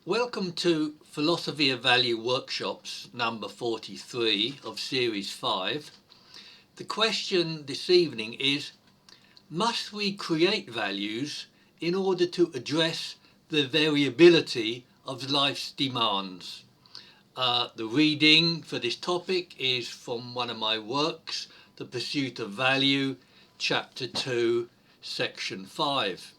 Welcome to Philosophy of Value Workshops number 43 of Series 5. The question this evening is, must we create values in order to address the variability of life's demands? The reading for this topic is from one of my works, The Pursuit of Value, Chapter 2, Section 5.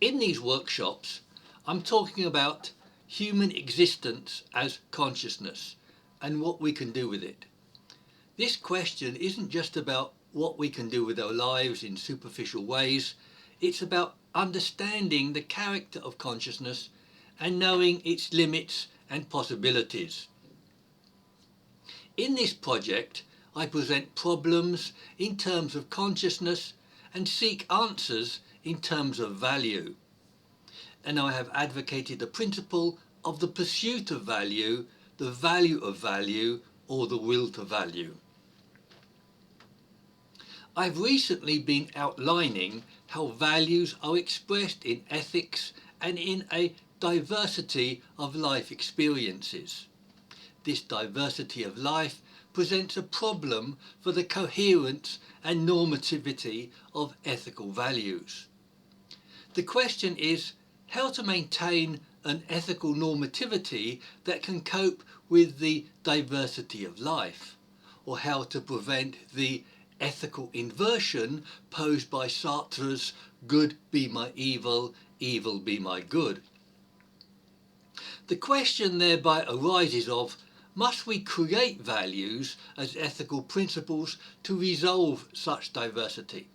In these workshops, I'm talking about human existence as consciousness and what we can do with it. This question isn't just about what we can do with our lives in superficial ways, it's about understanding the character of consciousness and knowing its limits and possibilities. In this project, I present problems in terms of consciousness and seek answers in terms of value. And I have advocated the principle of the pursuit of value, the value of value, or the will to value. I've recently been outlining how values are expressed in ethics and in a diversity of life experiences. This diversity of life presents a problem for the coherence and normativity of ethical values. The question is how to maintain an ethical normativity that can cope with the diversity of life, or how to prevent the ethical inversion posed by Sartre's good be my evil, evil be my good. The question thereby arises of, must we create values as ethical principles to resolve such diversity?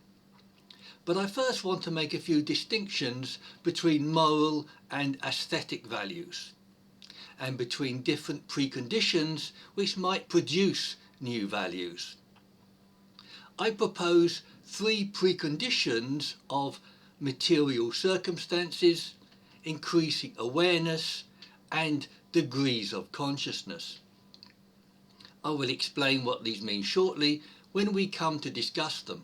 But I first want to make a few distinctions between moral and aesthetic values, and between different preconditions which might produce new values. I propose three preconditions of material circumstances, increasing awareness, and degrees of consciousness. I will explain what these mean shortly when we come to discuss them.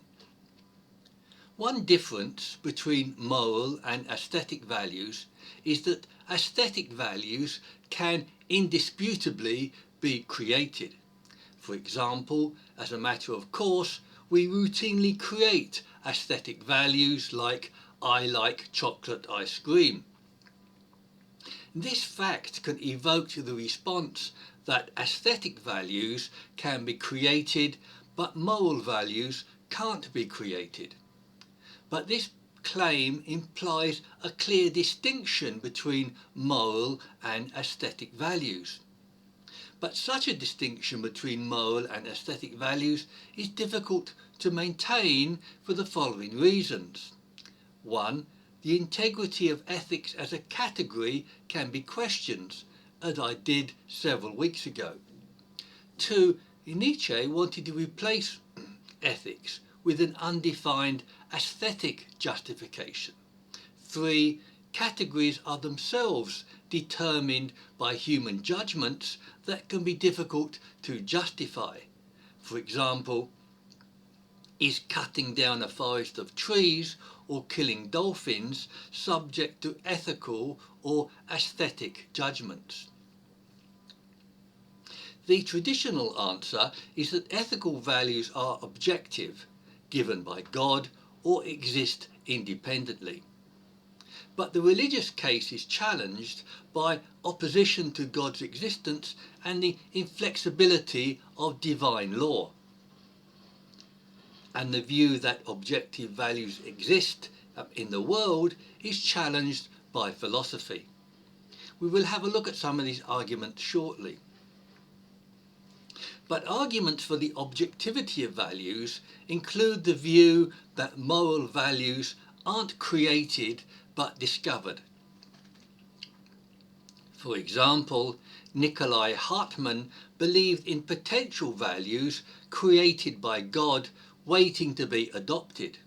One difference between moral and aesthetic values is that aesthetic values can indisputably be created. For example, as a matter of course, we routinely create aesthetic values like I like chocolate ice cream. This fact can evoke the response that aesthetic values can be created, but moral values can't be created. But this claim implies a clear distinction between moral and aesthetic values. But such a distinction between moral and aesthetic values is difficult to maintain for the following reasons. 1. The integrity of ethics as a category can be questioned, as I did several weeks ago. 2. Nietzsche wanted to replace ethics with an undefined aesthetic justification. 3. Categories are themselves determined by human judgments that can be difficult to justify. For example, is cutting down a forest of trees or killing dolphins subject to ethical or aesthetic judgments? The traditional answer is that ethical values are objective, given by God, or exist independently. But the religious case is challenged by opposition to God's existence and the inflexibility of divine law. And the view that objective values exist in the world is challenged by philosophy. We will have a look at some of these arguments shortly. But arguments for the objectivity of values include the view that moral values aren't created but discovered. For example, Nikolai Hartmann believed in potential values created by God waiting to be adopted.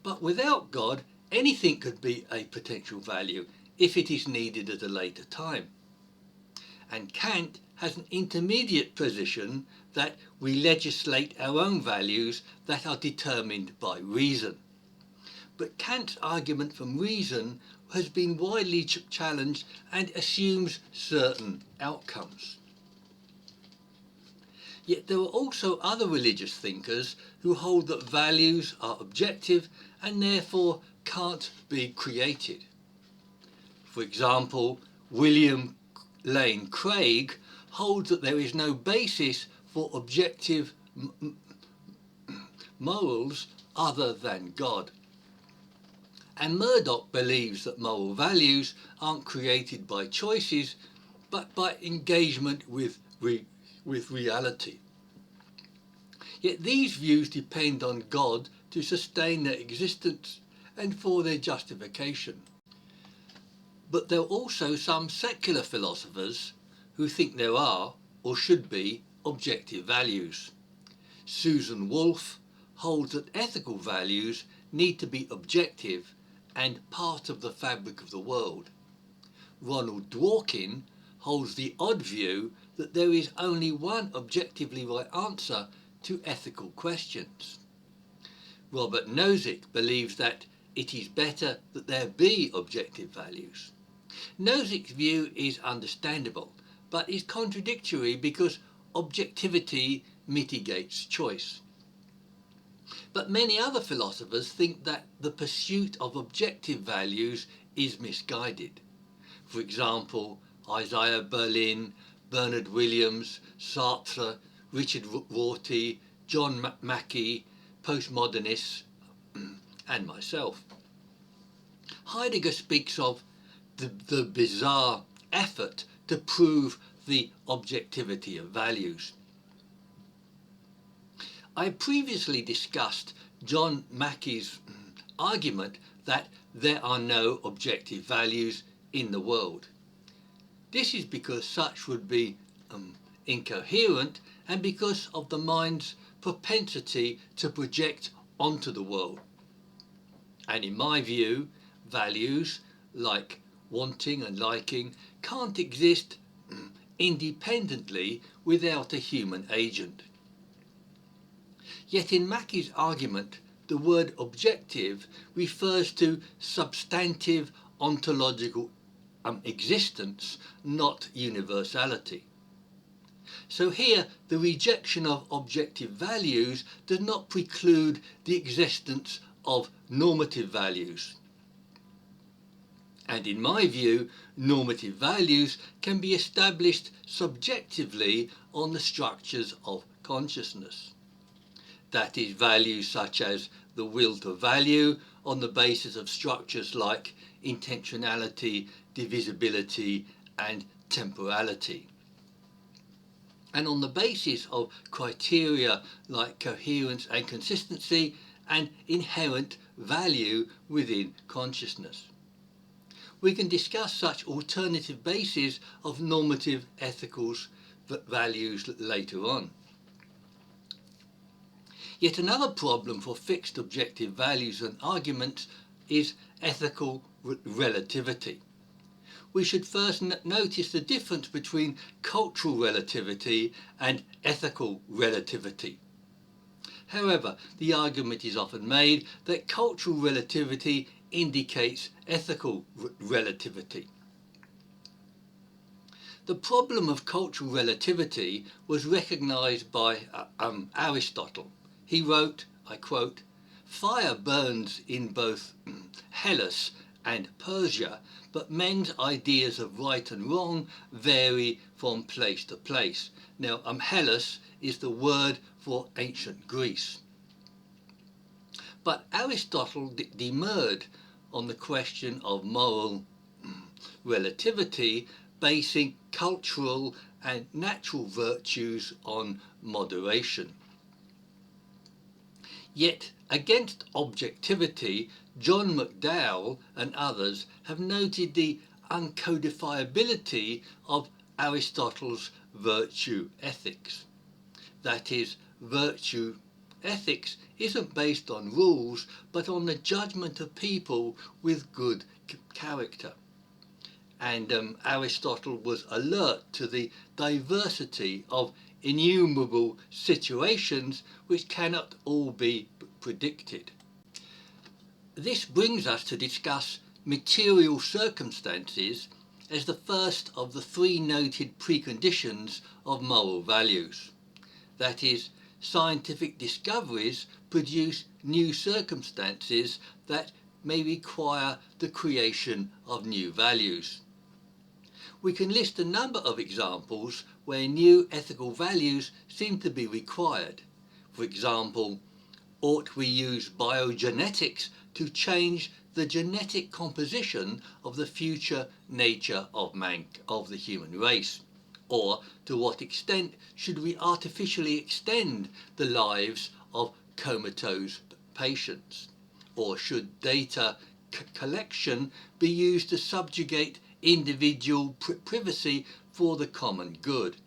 But without God, anything could be a potential value if it is needed at a later time. And Kant has an intermediate position that we legislate our own values that are determined by reason. but Kant's argument from reason has been widely challenged and assumes certain outcomes. Yet there are also other religious thinkers who hold that values are objective and therefore can't be created. For example, William Lane Craig holds that there is no basis for objective morals other than God. And Murdoch believes that moral values aren't created by choices, but by engagement with reality. Yet these views depend on God to sustain their existence and for their justification. But there are also some secular philosophers who think there are, or should be, objective values. Susan Wolfe holds that ethical values need to be objective and part of the fabric of the world. Ronald Dworkin holds the odd view that there is only one objectively right answer to ethical questions. Robert Nozick believes that it is better that there be objective values. Nozick's view is understandable, but is contradictory because objectivity mitigates choice. But many other philosophers think that the pursuit of objective values is misguided. For example, Isaiah Berlin, Bernard Williams, Sartre, Richard Rorty, John Mackey, postmodernists, and myself. Heidegger speaks of the bizarre effort to prove the objectivity of values. I previously discussed John Mackey's argument that there are no objective values in the world. This is because such would be incoherent and because of the mind's propensity to project onto the world. And in my view, values like wanting and liking can't exist independently without a human agent. Yet in Mackey's argument, the word objective refers to substantive ontological existence, not universality. So here, the rejection of objective values does not preclude the existence of normative values. And in my view, normative values can be established subjectively on the structures of consciousness. That is, values such as the will to value on the basis of structures like intentionality, divisibility, and temporality. And on the basis of criteria like coherence and consistency and inherent value within consciousness. We can discuss such alternative bases of normative ethical values later on. Yet another problem for fixed objective values and arguments is ethical relativity. We should first notice the difference between cultural relativity and ethical relativity. However, the argument is often made that cultural relativity indicates ethical relativity. The problem of cultural relativity was recognized by Aristotle. He wrote, I quote, "Fire burns in both Hellas and Persia, but men's ideas of right and wrong vary from place to place." Now, Hellas is the word for ancient Greece. But Aristotle demurred on the question of moral relativity, basing cultural and natural virtues on moderation. Yet, against objectivity, John McDowell and others have noted the uncodifiability of Aristotle's virtue ethics. That is, virtue ethics isn't based on rules, but on the judgment of people with good character. And Aristotle was alert to the diversity of innumerable situations which cannot all be predicted. This brings us to discuss material circumstances as the first of the three noted preconditions of moral values. That is, scientific discoveries produce new circumstances that may require the creation of new values. We can list a number of examples where new ethical values seem to be required. For example, ought we use biogenetics to change the genetic composition of the future nature of the human race? Or to what extent should we artificially extend the lives of comatose patients? Or should data collection be used to subjugate individual privacy for the common good?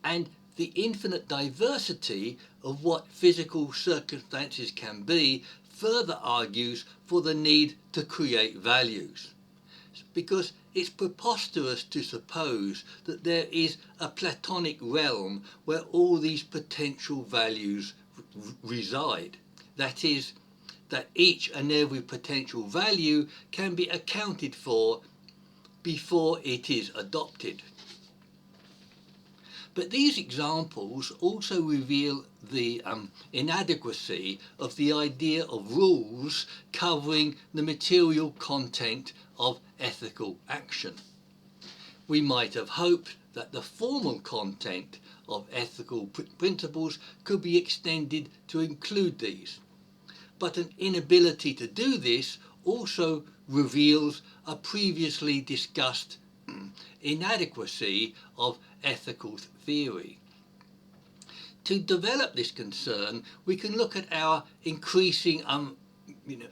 And the infinite diversity of what physical circumstances can be further argues for the need to create values, because it's preposterous to suppose that there is a Platonic realm where all these potential values reside. That is, that each and every potential value can be accounted for before it is adopted. But these examples also reveal the inadequacy of the idea of rules covering the material content of ethical action. We might have hoped that the formal content of ethical principles could be extended to include these. But an inability to do this also reveals a previously discussed inadequacy of ethical theory. To develop this concern, we can look at our increasing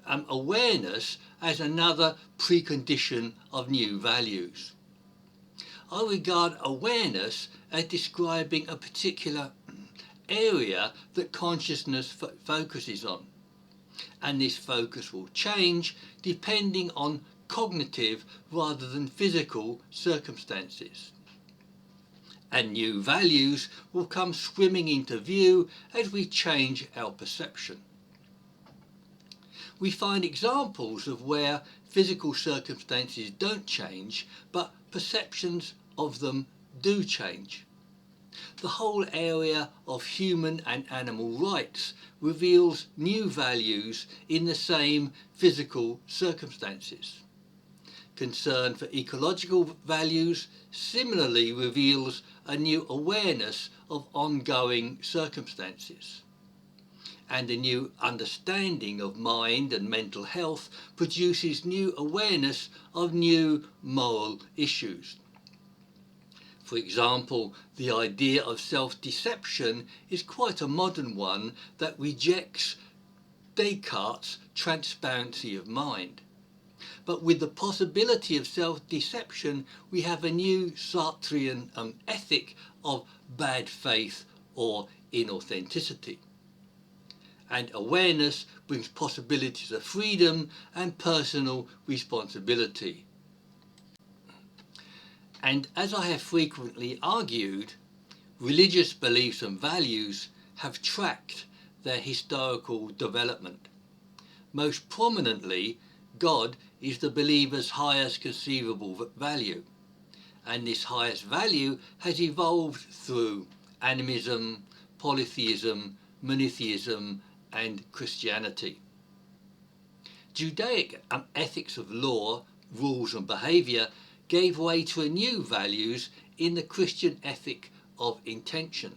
awareness as another precondition of new values. I regard awareness as describing a particular area that consciousness focuses on, and this focus will change depending on cognitive rather than physical circumstances. And new values will come swimming into view as we change our perception. We find examples of where physical circumstances don't change, but perceptions of them do change. The whole area of human and animal rights reveals new values in the same physical circumstances. Concern for ecological values similarly reveals a new awareness of ongoing circumstances. And a new understanding of mind and mental health produces new awareness of new moral issues. For example, the idea of self-deception is quite a modern one that rejects Descartes' transparency of mind. But with the possibility of self-deception, we have a new Sartrean ethic of bad faith or inauthenticity. And awareness brings possibilities of freedom and personal responsibility. And as I have frequently argued, religious beliefs and values have tracked their historical development. Most prominently, God is the believer's highest conceivable value, and this highest value has evolved through animism, polytheism, monotheism, and Christianity. Judaic ethics of law, rules and behaviour gave way to new values in the Christian ethic of intention.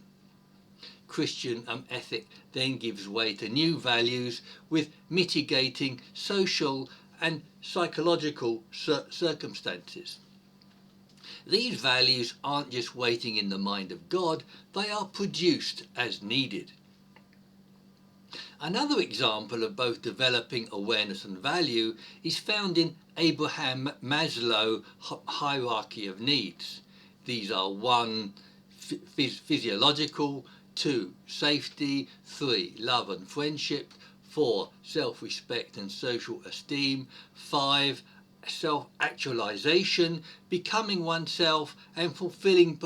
Christian ethic then gives way to new values with mitigating social and psychological circumstances. These values aren't just waiting in the mind of God, they are produced as needed. Another example of both developing awareness and value is found in Abraham Maslow's hierarchy of needs. These are 1, physiological, 2, safety, 3, love and friendship, 4, self-respect and social esteem, 5, self-actualization, becoming oneself and fulfilling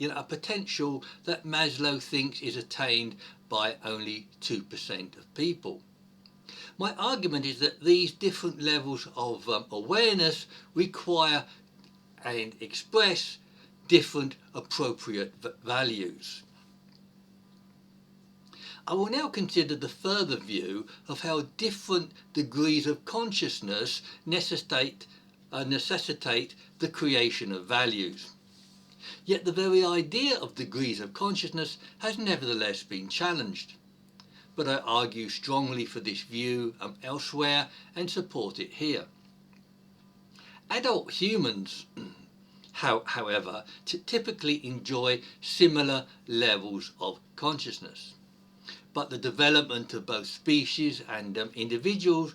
a potential that Maslow thinks is attained by only 2% of people. My argument is that these different levels of awareness require and express different appropriate values. I will now consider the further view of how different degrees of consciousness necessitate the creation of values. Yet the very idea of degrees of consciousness has nevertheless been challenged. But I argue strongly for this view elsewhere and support it here. Adult humans, however, typically enjoy similar levels of consciousness. But the development of both species and individuals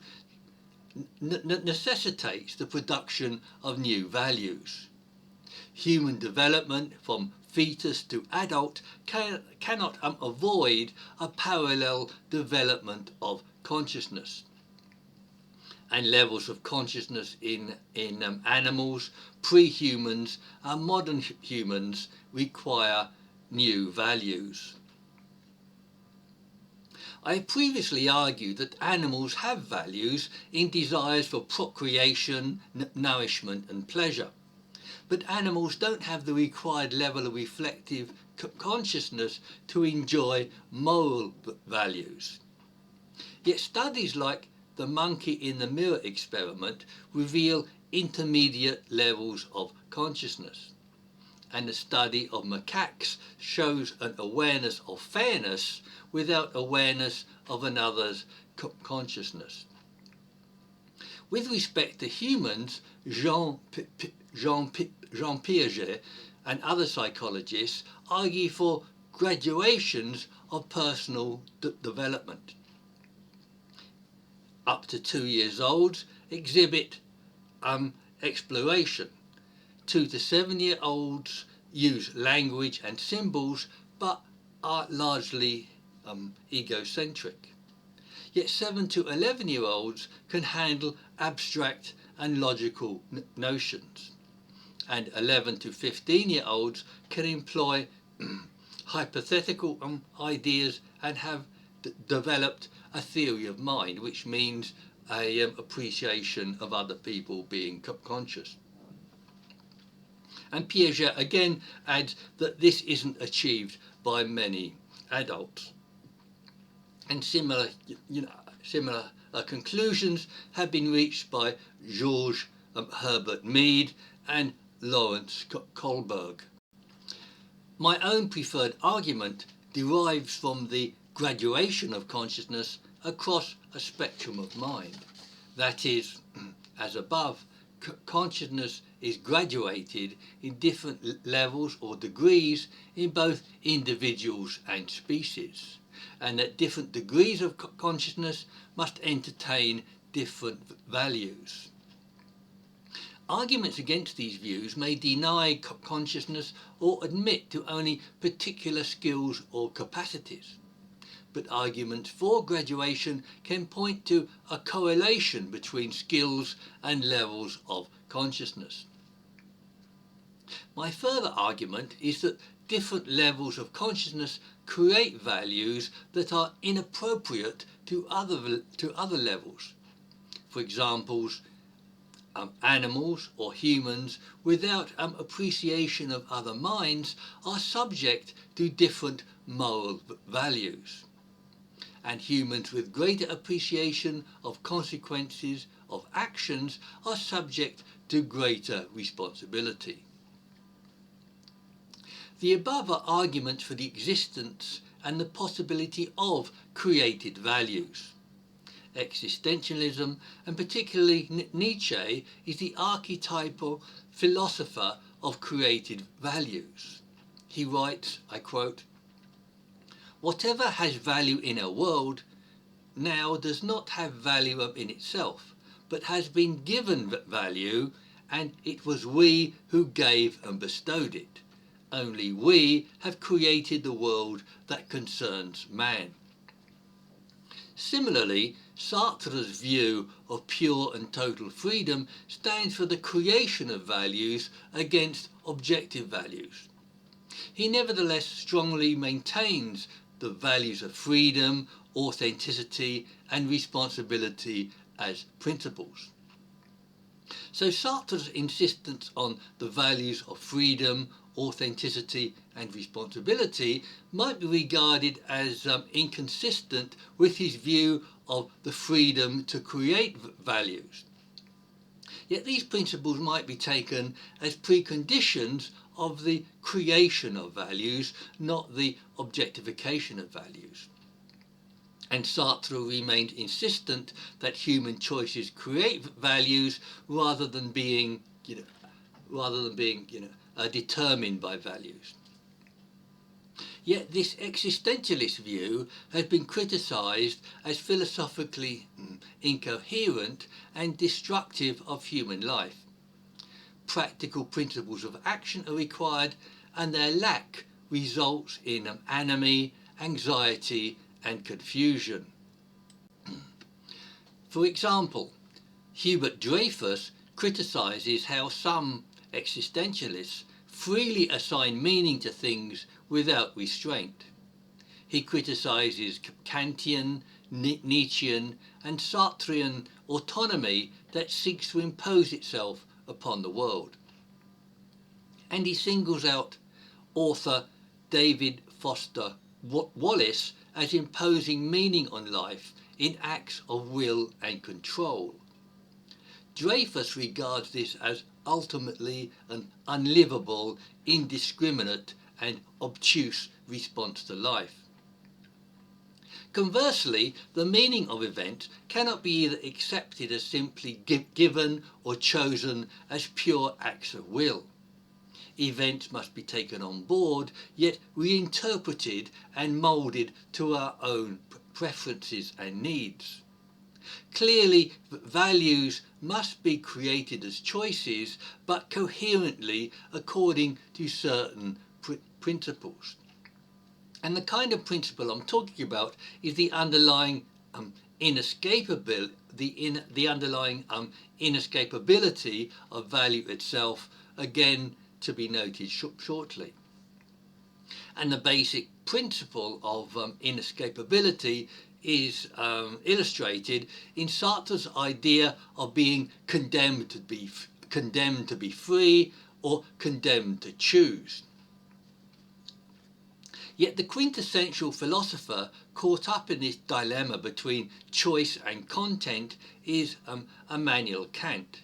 necessitates the production of new values. Human development from fetus to adult cannot avoid a parallel development of consciousness. And levels of consciousness in animals, pre-humans and modern humans require new values. I have previously argued that animals have values in desires for procreation, nourishment and pleasure. But animals don't have the required level of reflective consciousness to enjoy moral values. Yet studies like the monkey in the mirror experiment reveal intermediate levels of consciousness. And the study of macaques shows an awareness of fairness without awareness of another's consciousness. With respect to humans, Jean Piaget and other psychologists argue for gradations of personal development. Up to 2 years old exhibit exploration. 2 to 7 year olds use language and symbols but are largely egocentric. Yet 7 to 11 year olds can handle abstract and logical notions. And 11 to 15 year olds can employ hypothetical ideas and have developed a theory of mind, which means an appreciation of other people being conscious. And Piaget again adds that this isn't achieved by many adults. And similar conclusions have been reached by George Herbert Mead and Lawrence Kohlberg. My own preferred argument derives from the graduation of consciousness across a spectrum of mind. That is, as above, consciousness is graduated in different levels or degrees in both individuals and species, and that different degrees of consciousness must entertain different values. Arguments against these views may deny consciousness or admit to only particular skills or capacities. But arguments for graduation can point to a correlation between skills and levels of consciousness. My further argument is that different levels of consciousness create values that are inappropriate to other levels. For example, animals or humans without appreciation of other minds are subject to different moral values. And humans with greater appreciation of consequences of actions are subject to greater responsibility. The above are arguments for the existence and the possibility of created values. Existentialism, and particularly Nietzsche, is the archetypal philosopher of created values. He writes, I quote, "Whatever has value in a world now does not have value in itself, but has been given value, and it was we who gave and bestowed it. Only we have created the world that concerns man." Similarly, Sartre's view of pure and total freedom stands for the creation of values against objective values. He nevertheless strongly maintains the values of freedom, authenticity and responsibility as principles. So Sartre's insistence on the values of freedom, authenticity and responsibility might be regarded as inconsistent with his view of the freedom to create values. Yet these principles might be taken as preconditions of the creation of values, not the objectification of values. And Sartre remained insistent that human choices create values rather than being determined by values. Yet this existentialist view has been criticised as philosophically incoherent and destructive of human life. Practical principles of action are required, and their lack results in anomie, anxiety and confusion. For example, Hubert Dreyfus criticises how some existentialists freely assign meaning to things without restraint. He criticises Kantian, Nietzschean and Sartrean autonomy that seeks to impose itself upon the world. And he singles out author David Foster Wallace as imposing meaning on life in acts of will and control. Dreyfus regards this as ultimately an unlivable, indiscriminate and obtuse response to life. Conversely, the meaning of events cannot be either accepted as simply given or chosen as pure acts of will. Events must be taken on board, yet reinterpreted and moulded to our own preferences and needs. Clearly, values must be created as choices, but coherently according to certain principles. And the kind of principle I'm talking about is the underlying inescapability of value itself, again to be noted shortly. And the basic principle of inescapability is illustrated in Sartre's idea of being condemned to be free or condemned to choose. Yet the quintessential philosopher caught up in this dilemma between choice and content is Immanuel Kant.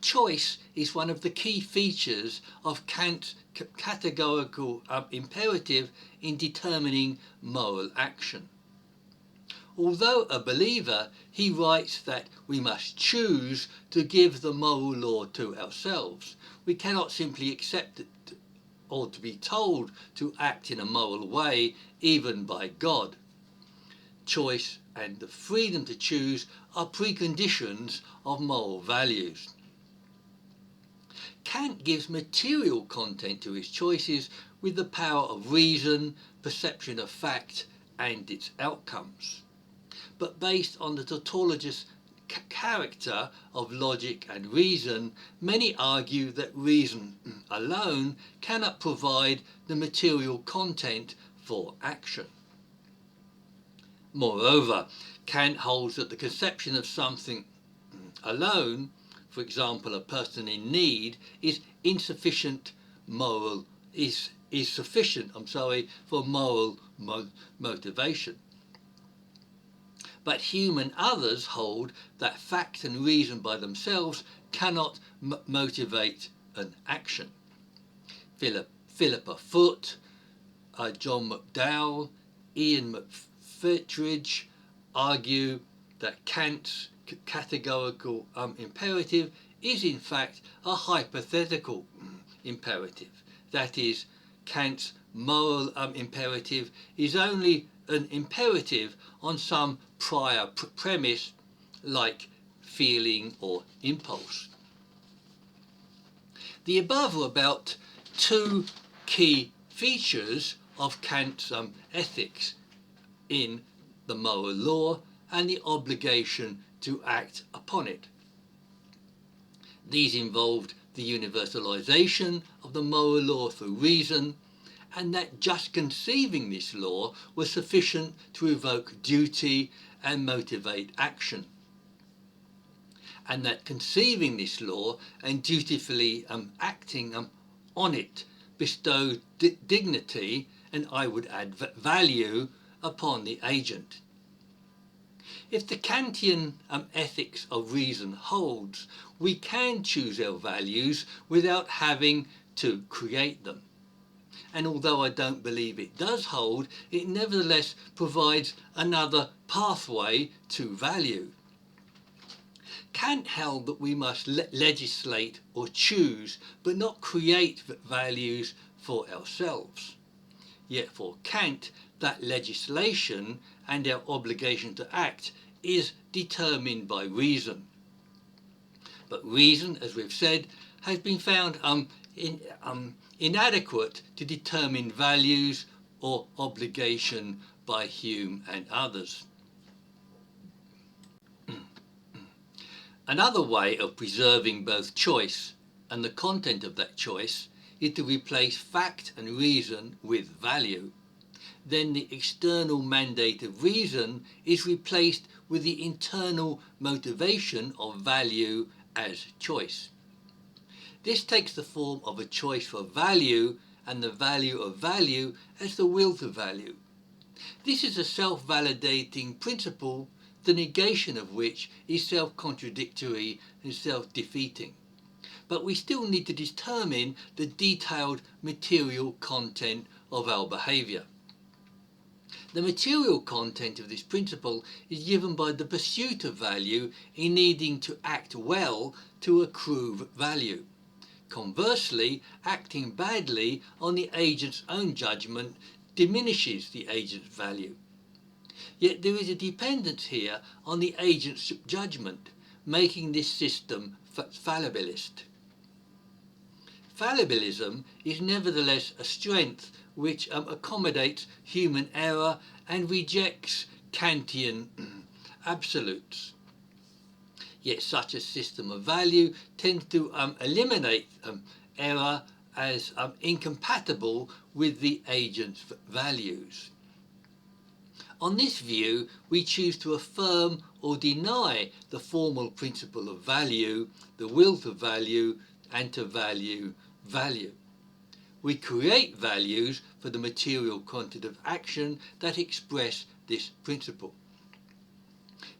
Choice is one of the key features of Kant's categorical imperative in determining moral action. Although a believer, he writes that we must choose to give the moral law to ourselves. We cannot simply accept it or to be told to act in a moral way, even by God. Choice and the freedom to choose are preconditions of moral values. Kant gives material content to his choices with the power of reason, perception of fact and its outcomes. But based on the tautologous character of logic and reason, many argue that reason alone cannot provide the material content for action. Moreover, Kant holds that the conception of something alone, for example a person in need, is sufficient for moral motivation. But human others hold that fact and reason by themselves cannot motivate an action. Philippa Foot, John McDowell, Ian McFitridge argue that Kant's categorical imperative is in fact a hypothetical imperative. That is, Kant's moral imperative is only an imperative on some prior premise like feeling or impulse. The above are about two key features of Kant's ethics in the moral law and the obligation to act upon it. These involved the universalization of the moral law through reason and that just conceiving this law was sufficient to evoke duty and motivate action, and that conceiving this law and dutifully acting on it bestowed dignity, and I would add value, upon the agent. If the Kantian ethics of reason holds, we can choose our values without having to create them. And although I don't believe it does hold, it nevertheless provides another pathway to value. Kant held that we must legislate or choose, but not create values for ourselves. Yet for Kant, that legislation and our obligation to act is determined by reason. But reason, as we've said, has been found inadequate to determine values or obligation by Hume and others. Another way of preserving both choice and the content of that choice is to replace fact and reason with value. Then the external mandate of reason is replaced with the internal motivation of value as choice. This takes the form of a choice for value and the value of value as the will to value. This is a self-validating principle, the negation of which is self-contradictory and self-defeating. But we still need to determine the detailed material content of our behaviour. The material content of this principle is given by the pursuit of value in needing to act well to accrue value. Conversely, acting badly on the agent's own judgment diminishes the agent's value. Yet there is a dependence here on the agent's judgment, making this system fallibilist. Fallibilism is nevertheless a strength which accommodates human error and rejects Kantian absolutes. Yet such a system of value tends to eliminate error as incompatible with the agent's values. On this view, we choose to affirm or deny the formal principle of value, the will to value, and to value value. We create values for the material content of action that express this principle.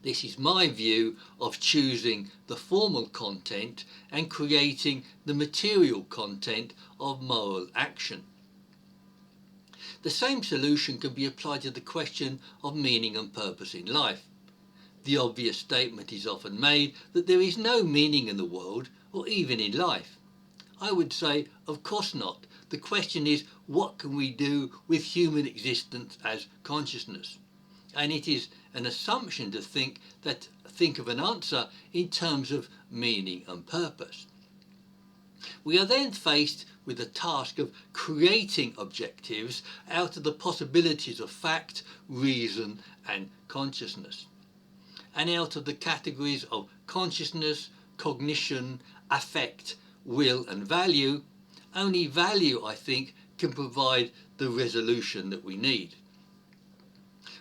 This is my view of choosing the formal content and creating the material content of moral action. The same solution can be applied to the question of meaning and purpose in life. The obvious statement is often made that there is no meaning in the world or even in life. I would say, of course not. The question is, what can we do with human existence as consciousness? And it is an assumption to think of an answer in terms of meaning and purpose. We are then faced with the task of creating objectives out of the possibilities of fact, reason, and consciousness, and out of the categories of consciousness, cognition, affect, will, and value. Only value, I think, can provide the resolution that we need.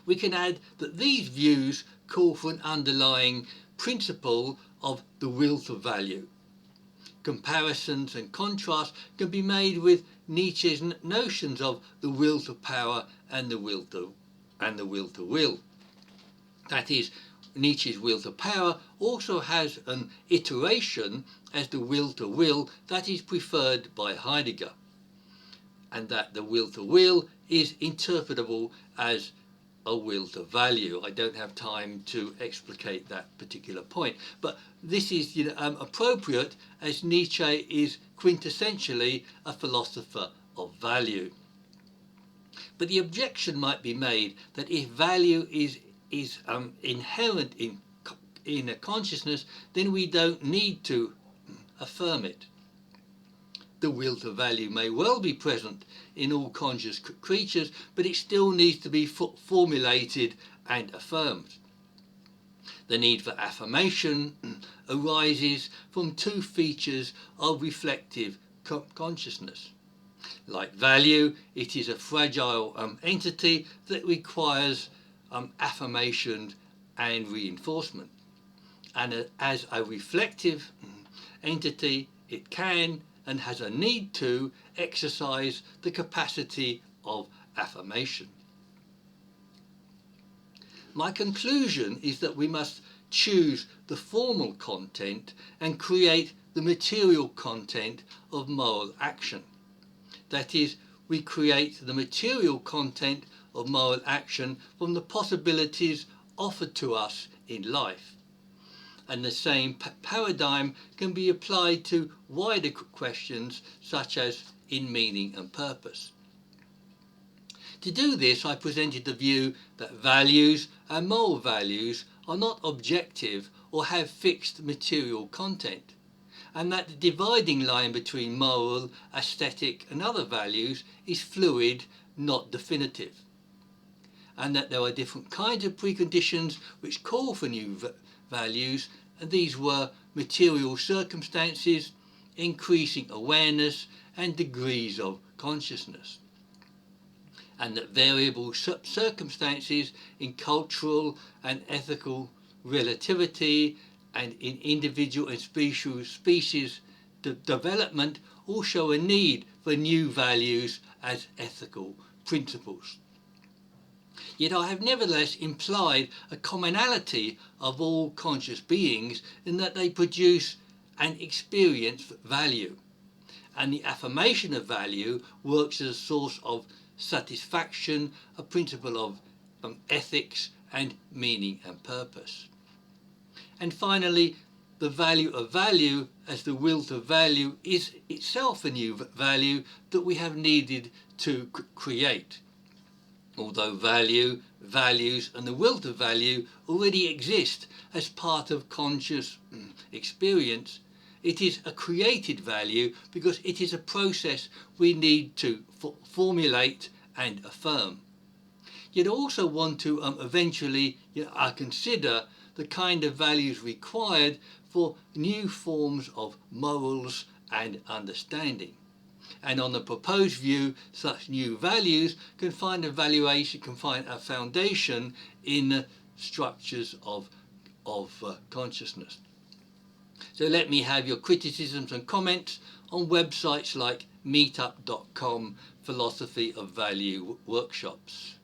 We can add that these views call for an underlying principle of the will to value. Comparisons and contrasts can be made with Nietzsche's notions of the will to power and the will to will. That is, Nietzsche's will to power also has an iteration as the will to will that is preferred by Heidegger, and that the will to will is interpretable as a will to value. I don't have time to explicate that particular point, but this is appropriate as Nietzsche is quintessentially a philosopher of value. But the objection might be made that if value is inherent in a consciousness, then we don't need to affirm it. The will to value may well be present in all conscious creatures, but it still needs to be formulated and affirmed. The need for affirmation arises from two features of reflective consciousness. Like value, it is a fragile entity that requires affirmation and reinforcement. And as a reflective entity, it can and has a need to exercise the capacity of affirmation. My conclusion is that we must choose the formal content and create the material content of moral action. That is, we create the material content of moral action from the possibilities offered to us in life. And the same paradigm can be applied to wider questions such as in meaning and purpose. To do this, I presented the view that values and moral values are not objective or have fixed material content, and that the dividing line between moral, aesthetic and other values is fluid, not definitive, and that there are different kinds of preconditions which call for new values, and these were material circumstances, increasing awareness and degrees of consciousness, and that variable circumstances in cultural and ethical relativity and in individual and species development all show a need for new values as ethical principles. Yet I have nevertheless implied a commonality of all conscious beings in that they produce and experience value, and the affirmation of value works as a source of satisfaction, a principle of ethics and meaning and purpose. And finally, the value of value as the will to value is itself a new value that we have needed to create. Although value, values and the will to value already exist as part of conscious experience, it is a created value because it is a process we need to formulate and affirm. Yet also want to eventually consider the kind of values required for new forms of morals and understanding. And on the proposed view, such new values can find a foundation in structures of consciousness. So let me have your criticisms and comments on websites like meetup.com, Philosophy of Value workshops.